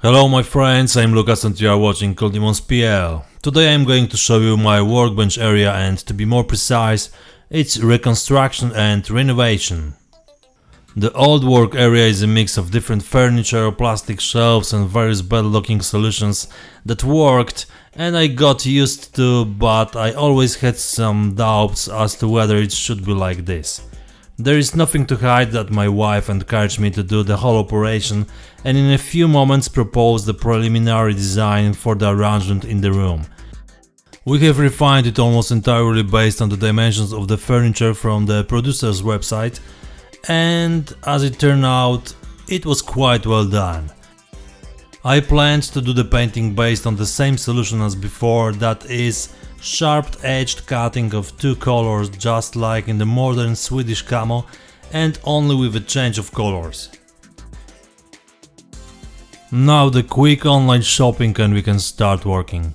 Hello my friends, I'm Lucas and you are watching coldemonspl. Today I'm going to show you my workbench area and, to be more precise, its reconstruction and renovation. The old work area is a mix of different furniture, plastic shelves and various bad looking solutions that worked and I got used to, but I always had some doubts as to whether it should be like this. There is nothing to hide that my wife encouraged me to do the whole operation and in a few moments proposed the preliminary design for the arrangement in the room. We have refined it almost entirely based on the dimensions of the furniture from the producer's website, and as it turned out, it was quite well done. I planned to do the painting based on the same solution as before, that is, sharp-edged cutting of two colors just like in the modern Swedish camo and only with a change of colors. Now the quick online shopping and we can start working.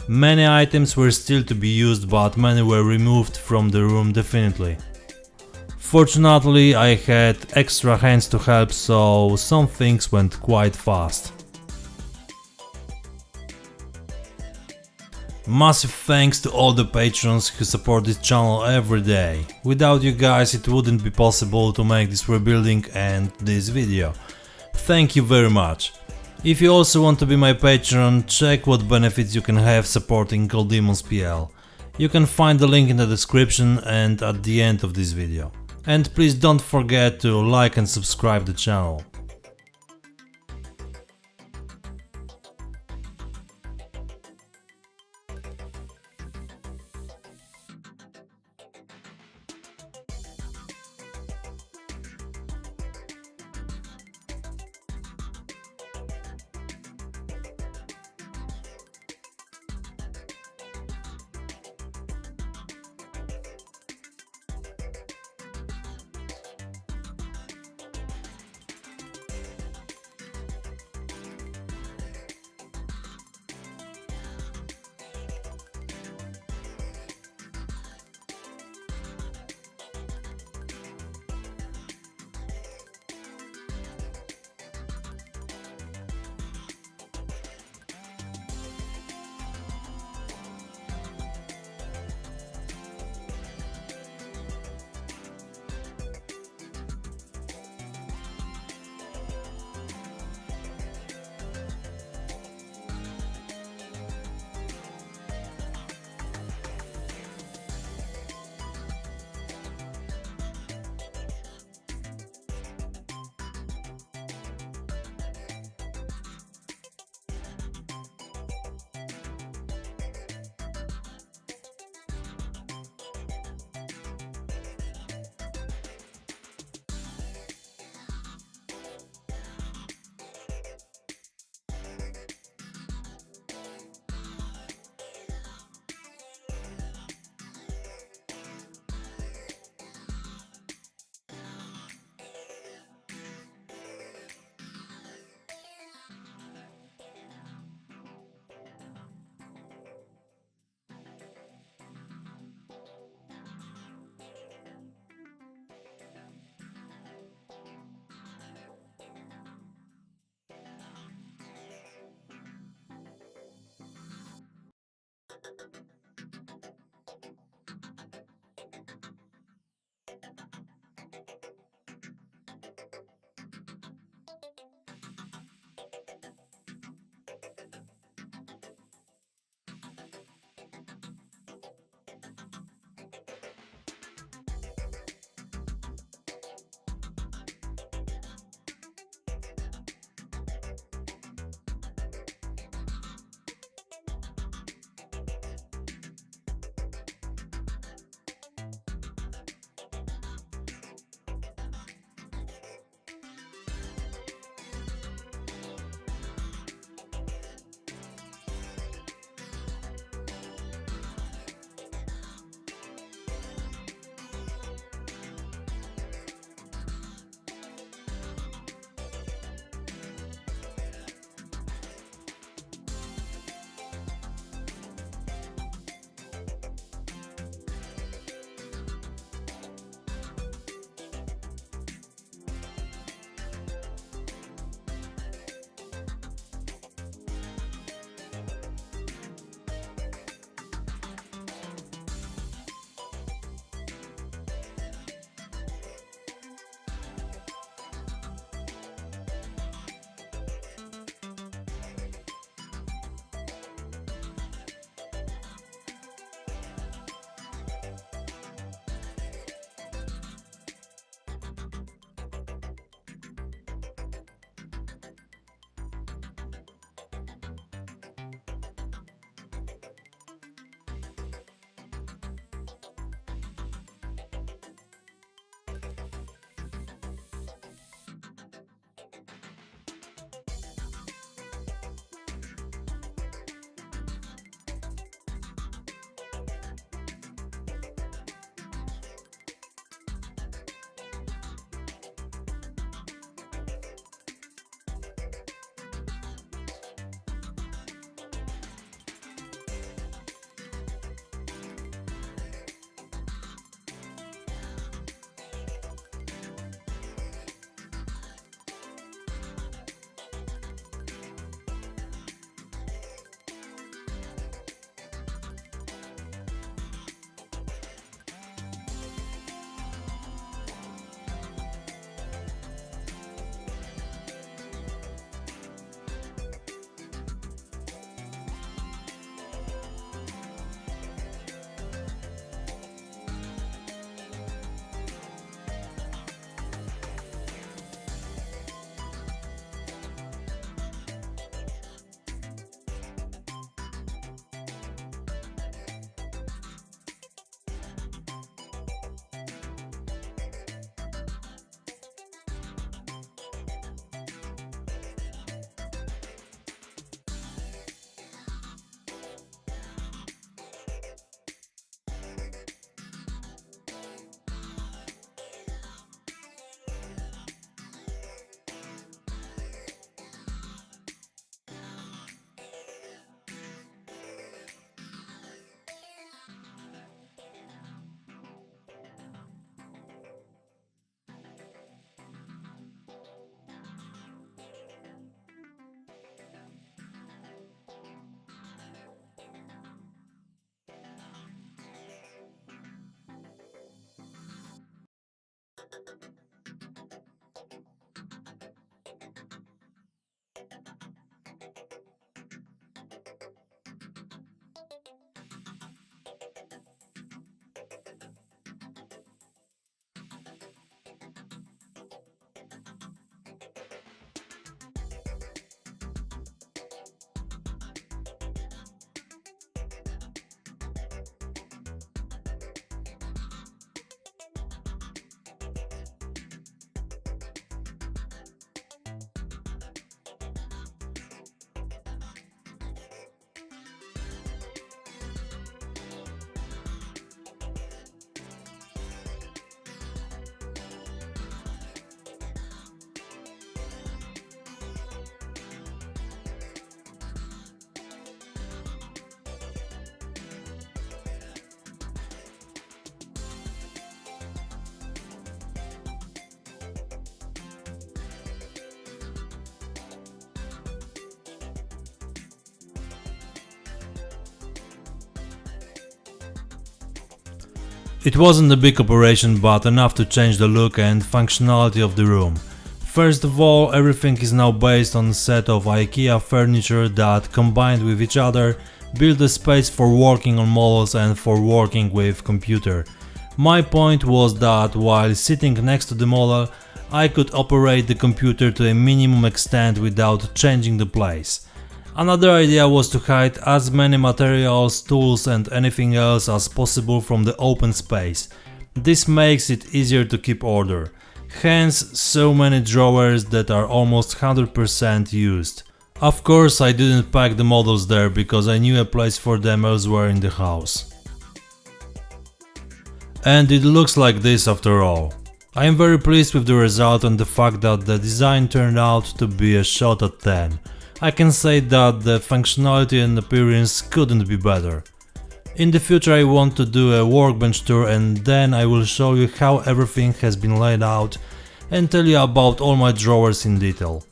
Many items were still to be used, but many were removed from the room definitely. Fortunately I had extra hands to help, so some things went quite fast. Massive thanks to all the patrons who support this channel every day. Without you guys it wouldn't be possible to make this rebuilding and this video. Thank you very much. If you also want to be my patron, check what benefits you can have supporting coldemonspl. You can find the link in the description and at the end of this video. And please don't forget to like and subscribe the channel. It wasn't a big operation, but enough to change the look and functionality of the room. First of all, everything is now based on a set of Ikea furniture that, combined with each other, build a space for working on models and for working with computer. My point was that while sitting next to the model, I could operate the computer to a minimum extent without changing the place. Another idea was to hide as many materials, tools and anything else as possible from the open space. This makes it easier to keep order. Hence so many drawers that are almost 100% used. Of course I didn't pack the models there because I knew a place for them elsewhere in the house. And it looks like this after all. I am very pleased with the result and the fact that the design turned out to be a shot at 10. I can say that the functionality and appearance couldn't be better. In the future I want to do a workbench tour and then I will show you how everything has been laid out and tell you about all my drawers in detail.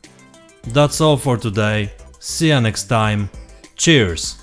That's all for today. See you next time. Cheers!